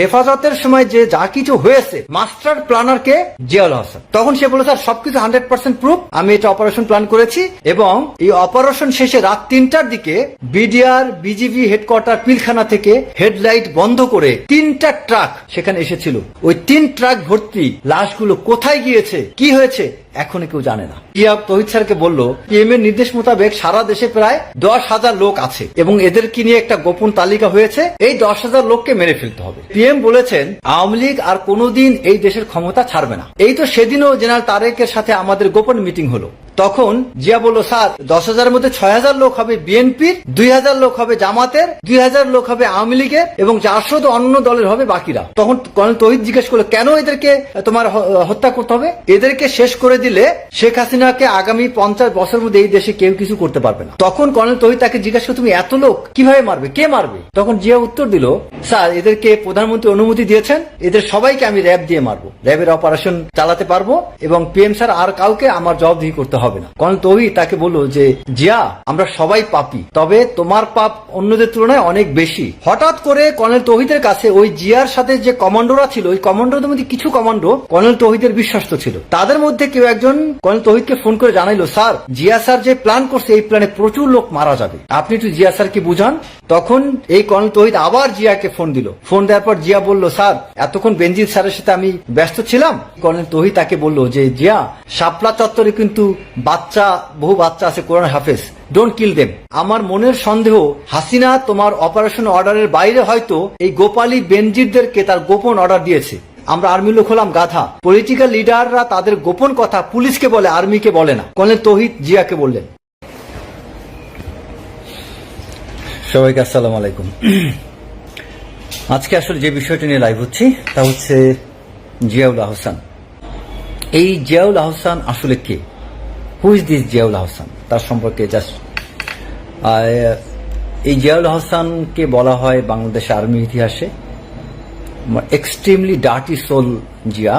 হেফাজতের সময় যে যা কিছু হয়েছে মাস্টার প্ল্যানার কে জিয়াউল হাসান। তখন সে বলে স্যার সবকিছু 100% প্রুফ, আমি এটা অপারেশন প্ল্যান করেছি এবং এই অপারেশন শেষে রাত 3টার দিকে বিডিআর বিজিবি হেডকোয়ার্টার পিলখানা থেকে হেডলাইট বন্ধ করে 3টা ট্রাক সেখানে এসেছিল। ওই 3 ট্রাক ভর্তি লাশগুলো কোথায় গিয়েছে, কি হয়েছে এখনো কেউ জানে না। জিয়া তৌহিদ স্যারকে বলল পিএম এর নির্দেশ মোতাবেক সারা দেশে প্রায় 10,000 লোক আছে এবং এদেরকে নিয়ে একটা গোপন তালিকা হয়েছে, এই 10,000 লোককে মেরে ফেলতে হবে। পিএম বলেছেন আওয়ামী লীগ আর কোনোদিন এই দেশের ক্ষমতা ছাড়বে না। এই তো সেদিনও জেনারেল তারেকের সাথে আমাদের গোপন মিটিং হলো। তখন জিয়া বলল স্যার 10,000-এর মধ্যে 6,000 লোক হবে বিএনপির, 2,000 লোক হবে জামাতের, 2,000 লোক হবে আওয়ামী লীগের এবং 400 তো অন্য দলের হবে বাকিরা। তখন কর্নেল তৌহিদ জিজ্ঞেস করলো কেন এদেরকে তোমার হত্যা করতে হবে? এদেরকে শেষ করে দিলে শেখ হাসিনাকে আগামী 50 বছরের মধ্যে এই দেশে কেউ কিছু করতে পারবে না। তখন কর্নেল তৌহিদ তাকে জিজ্ঞাসা করলো তুমি এত লোক কিভাবে মারবে, কে মারবে? তখন জিয়া উত্তর দিল স্যার এদেরকে প্রধানমন্ত্রী অনুমতি দিয়েছেন, এদের সবাইকে আমি র্যাব দিয়ে মারবো, র্যাবের অপারেশন চালাতে পারবো এবং পিএম স্যার আর কাউকে আমার জবাবদিহি করতে হবে না। কর্নেল তৌহিদ তাকে বলল যে জিয়া আমরা সবাই পাপী, তবে তোমার পাপ অন্যদের তুলনায় অনেক বেশি। হঠাৎ করে কর্নেল তৌহিদের কাছে ওই জিয়ার সাথে যে কমান্ডোরা ছিল ওই কমান্ডোদের মধ্যে কিছু কমান্ডো কর্নেল তৌহিদের বিশ্বস্ত ছিল। তাদের মধ্যে কেউ একজন কর্নেল তৌহিদকে ফোন করে জানাইলো স্যার জিয়া স্যার যে প্ল্যান করছে এই প্ল্যানে প্রচুর লোক মারা যাবে, আপনি একটু জিয়া স্যারকে বুঝান। তখন এই কর্নেল তৌহিদ আবার জিয়াকে ফোন দিল। ফোন দেওয়ার পর জিয়া বলল স্যার এতক্ষণ বেনজির স্যারের সাথে আমি ব্যস্ত ছিলাম। কর্নেল তৌহিদ তাকে বলল যে জিয়া শাপলা চত্বরে কিন্তু বহু বাচ্চা আছে কোরআন হাফেজ, ডোন্ট কিল দেম। আমার মনের সন্দেহ হাসিনা তোমার অপারেশন অর্ডারের বাইরে হয়তো এই গোপালী বেনজিরদেরকে তার গোপন অর্ডার দিয়েছে। আমরা আর্মি লোক হলাম গাধা, পলিটিক্যাল লিডাররা তাদের গোপন কথা পুলিশকে বলে, আর্মিকে বলে না। কর্নেল তৌহিদ জিয়াকে বললেন। সবাইকে আসসালামু আলাইকুম। আজকে আসলে যে বিষয়টা নিয়ে লাইভ হচ্ছি তা হচ্ছে জিয়াউল আহসান। এই জিয়াউল আহসান আসলে কে? Who is this Ziaul Ahsan? তার সম্পর্কে জাস্ট এই জিয়াউল আহসানকে বলা হয় বাংলাদেশ আর্মি ইতিহাসে এক্সট্রিমলি ডার্টি সোল জিয়া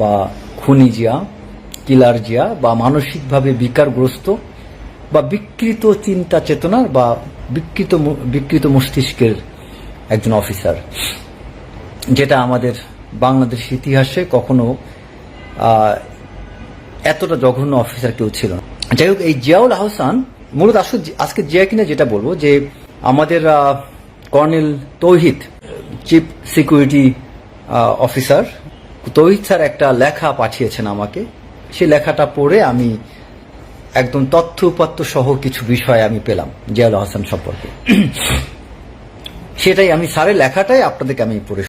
বা খুনি জিয়া, কিলার জিয়া বা মানসিকভাবে বিকারগ্রস্ত বা বিকৃত চিন্তা চেতনার বা বিকৃত মস্তিষ্কের একজন অফিসার, যেটা আমাদের বাংলাদেশ ইতিহাসে কখনো এতটা জঘন্য অফিসার কেউ ছিল না। যাই হোক এই জিয়াউল আহসান মূলত আজকে জিয়া কিনা যেটা বলবো যে আমাদের কর্নেল তৌহিদ চিফ সিকিউরিটি অফিসার তৌহিদ স্যার একটা লেখা পাঠিয়েছেন আমাকে। সেই লেখাটা পড়ে আমি একদম তথ্য উপাত্ত সহ কিছু বিষয় আমি পেলাম জিয়াউল আহসান সম্পর্কে। সেটাই আমি স্যারের লেখাটাই আপনাদেরকে আমি পড়ে